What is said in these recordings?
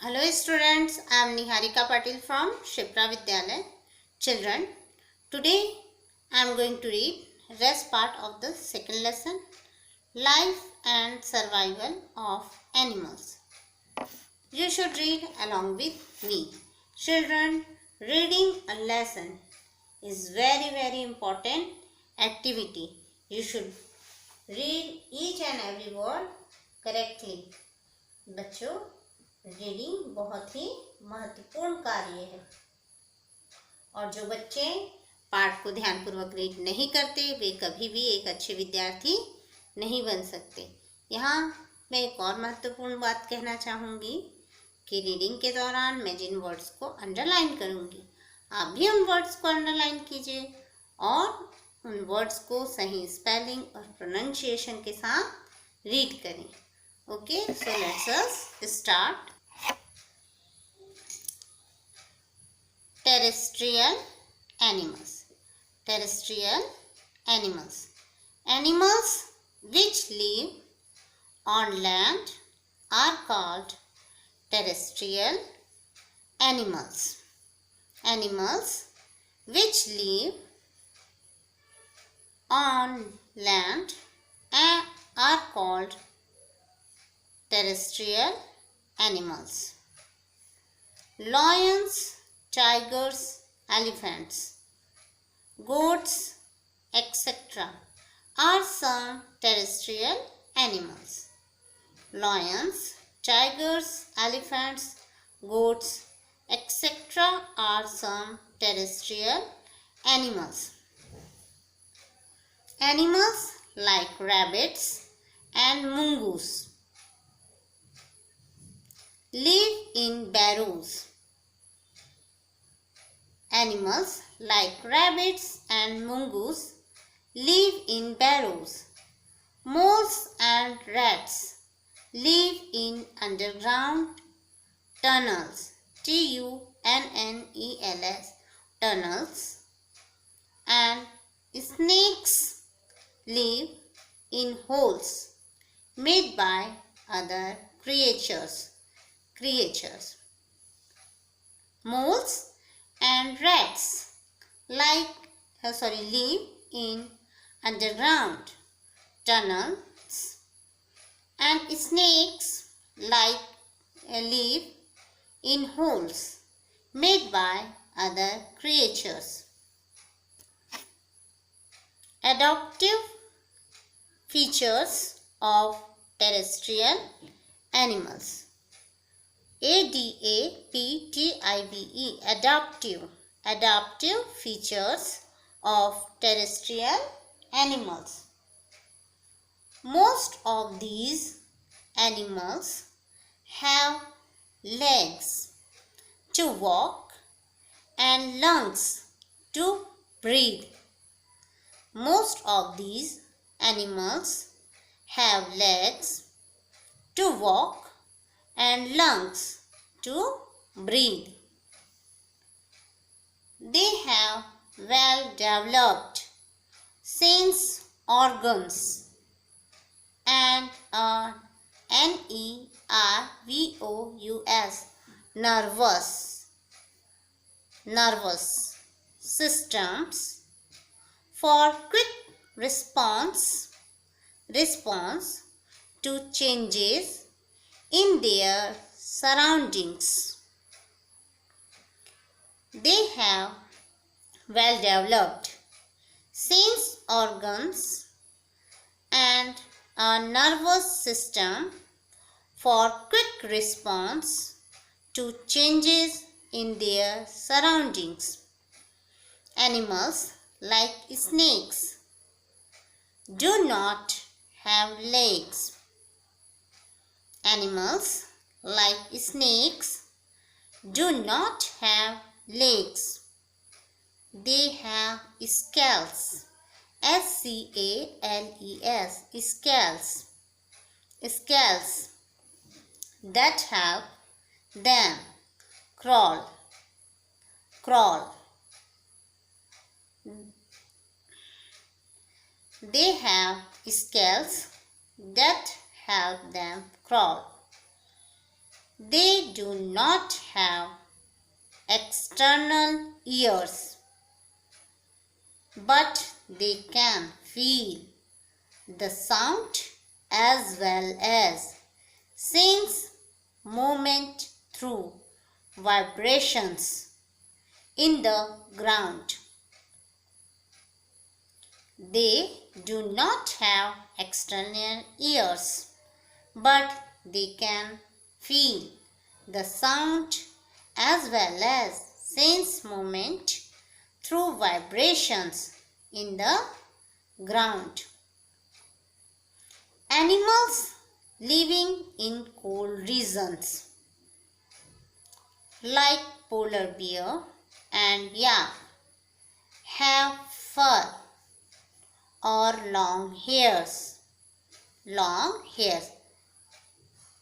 Hello students, I am Niharika Patil from Shipra Vidyalaya. Children, today I am going to read rest part of the second lesson, Life and Survival of Animals. You should read along with me. Children, reading a lesson is very important activity. You should read each and every word correctly. बच्चों, reading बहुत ही महत्वपूर्ण कार्य है और जो बच्चे पाठ को ध्यानपूर्वक रीड नहीं करते वे कभी भी एक अच्छे विद्यार्थी नहीं बन सकते। यहाँ मैं एक और महत्वपूर्ण बात कहना चाहूँगी कि रीडिंग के दौरान मैं जिन वर्ड्स को अंडरलाइन करूँगी आप भी उन वर्ड्स को अंडरलाइन कीजिए और उन वर्ड्स को सही स्पेलिंग और प्रोनाउंसिएशन के साथ रीड करें। Okay, so let's us start. Terrestrial animals. Terrestrial animals. Animals which live on land are called terrestrial animals. Animals which live on land are called terrestrial animals. Lions, tigers, elephants, goats, etc. are some terrestrial animals. Lions, tigers, elephants, goats, etc. are some terrestrial animals. Animals like rabbits and mongoose live in burrows. Animals like rabbits and mongoose live in burrows. Moles and rats live in underground tunnels. tunnels. Tunnels. And snakes live in holes made by other creatures. Moles and rats live in underground tunnels, and snakes live in holes made by other creatures. Adaptive features of terrestrial animals. ADAPTIVE adaptive features of terrestrial animals. Most of these animals have legs to walk and lungs to breathe. Most of these animals have legs to walk and lungs to breathe. They have well-developed sense organs and a nervous systems for quick response to changes in their surroundings. They have well-developed sense organs and a nervous system for quick response to changes in their surroundings. Animals like snakes do not have legs. Animals like snakes do not have legs. They have scales. Scales. Scales that help them crawl. They have scales that help them crawl. They do not have external ears, but they can feel the sound as well as sense movement through vibrations in the ground. They do not have external ears, but they can feel the sound as well as sense movement through vibrations in the ground. Animals living in cold regions like polar bear and yak have fur or long hairs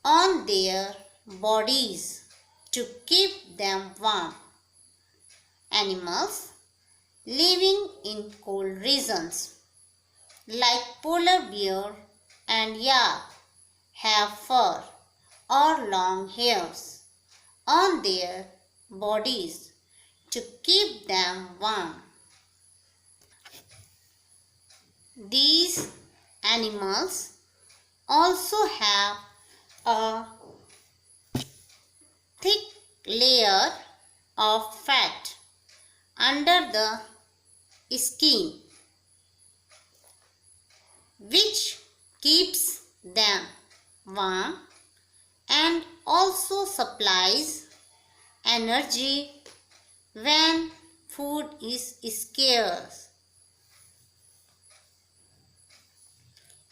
on their bodies to keep them warm. Animals living in cold regions like polar bear and yak have fur or long hairs on their bodies to keep them warm. These animals also have a thick layer of fat under the skin, which keeps them warm and also supplies energy when food is scarce.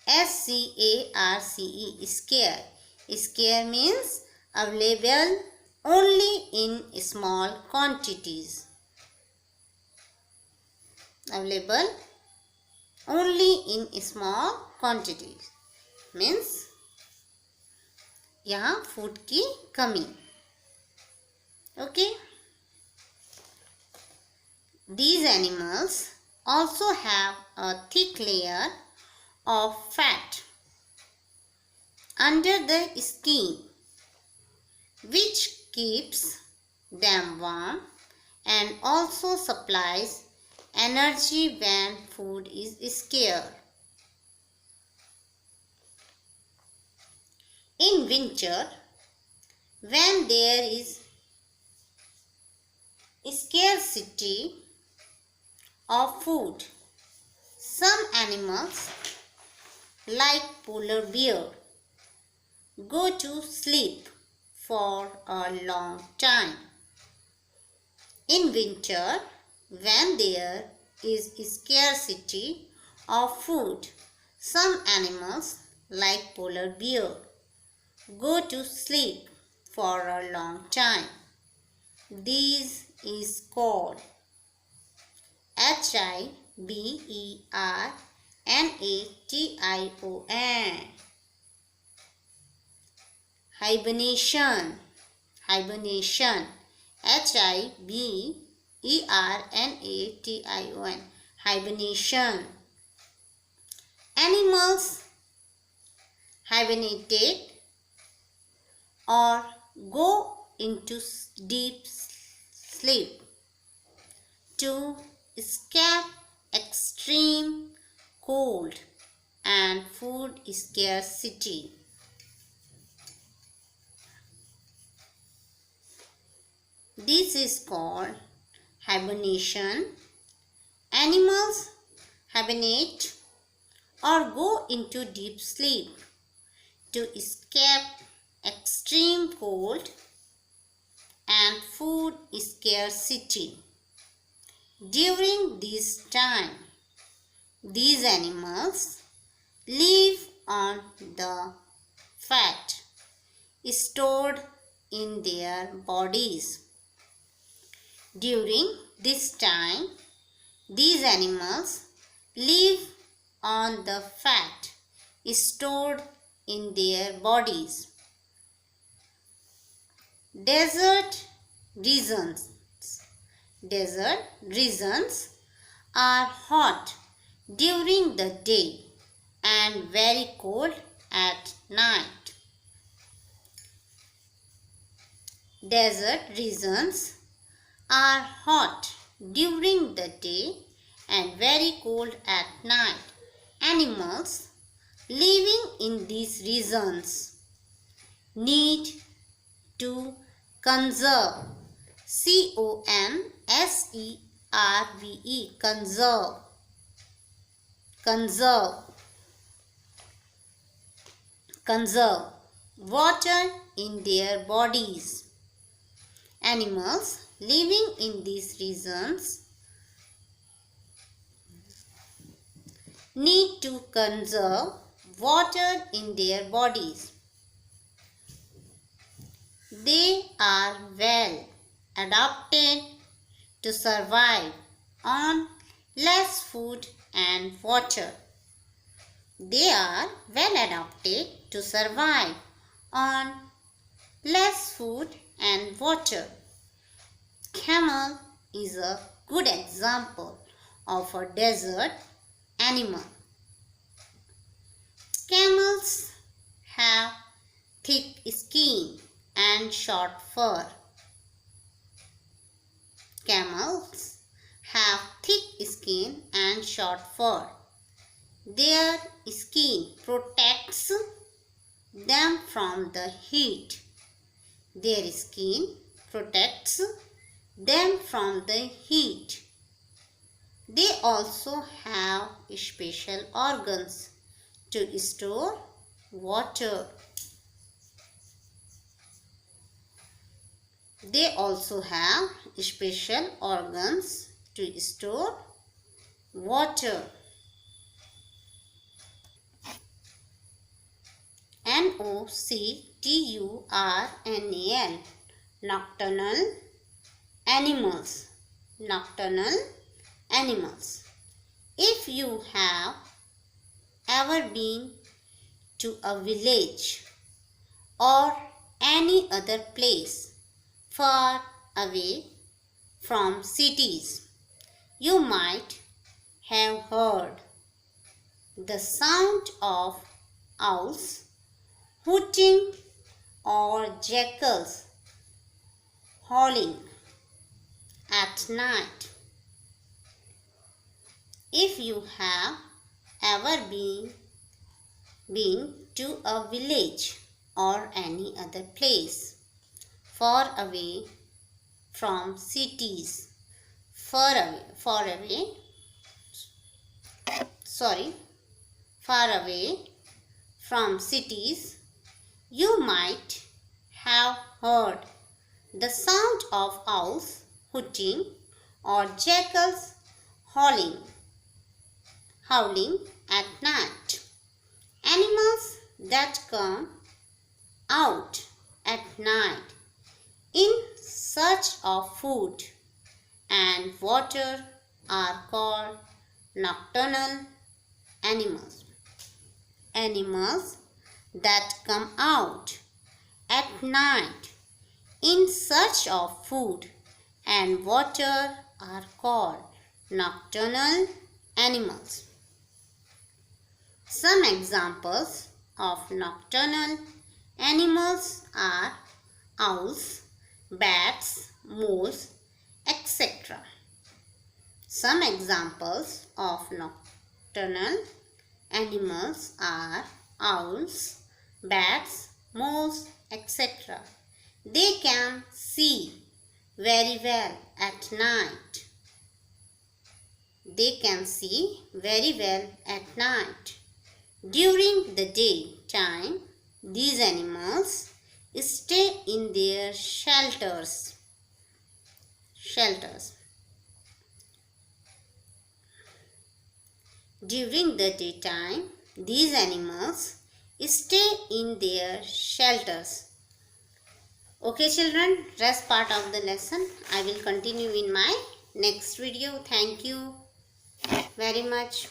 SCARCE, scare. Scare means available only in small quantities. Available only in small quantities means यहाँ food की कमी. Okay. These animals also have a thick layer of fat under the skin, which keeps them warm and also supplies energy when food is scarce. In winter, when there is scarcity of food, some animals like polar bear go to sleep for a long time. In winter, when there is scarcity of food, some animals like polar bear go to sleep for a long time. This is called hibernation. Hibernation. Hibernation. Hibernation. Hibernation. Animals hibernated or go into deep sleep to escape extreme cold and food scarcity. This is called hibernation. Animals hibernate or go into deep sleep to escape extreme cold and food scarcity. During this time, these animals live on the fat stored in their bodies. During this time, these animals live on the fat stored in their bodies. Desert regions. Desert regions are hot during the day and very cold at night. Desert regions are hot during the day and very cold at night. Animals living in these regions need to conserve. conserve. Conserve. Conserve water in their bodies. Animals living in these regions need to conserve water in their bodies. They are well adapted to survive on less food and water. They are well adapted to survive on less food and water. Camel is a good example of a desert animal. Camels have thick skin and short fur. Camels have thick skin and short fur. Their skin protects them from the heat. Their skin protects them from the heat. They also have special organs to store water. They also have special organs to store water. Nocturnal. Nocturnal animals. Nocturnal animals. If you have ever been to a village or any other place far away from cities, you might have heard the sound of owls hooting or jackals howling at night. If you have ever been to a village or any other place far away from cities, far away from cities, you might have heard the sound of owls hooting or jackals howling at night. Animals that come out at night in search of food and water are called nocturnal animals. Animals that come out at night in search of food and water are called nocturnal animals. Some examples of nocturnal animals are owls, bats, moles, etc. Some examples of nocturnal animals are owls, bats, moles, etc. They can see very well at night. They can see very well at night. During the daytime, these animals stay in their shelters. During the daytime, these animals stay in their shelters. Okay children, rest part of the lesson I will continue in my next video. Thank you very much.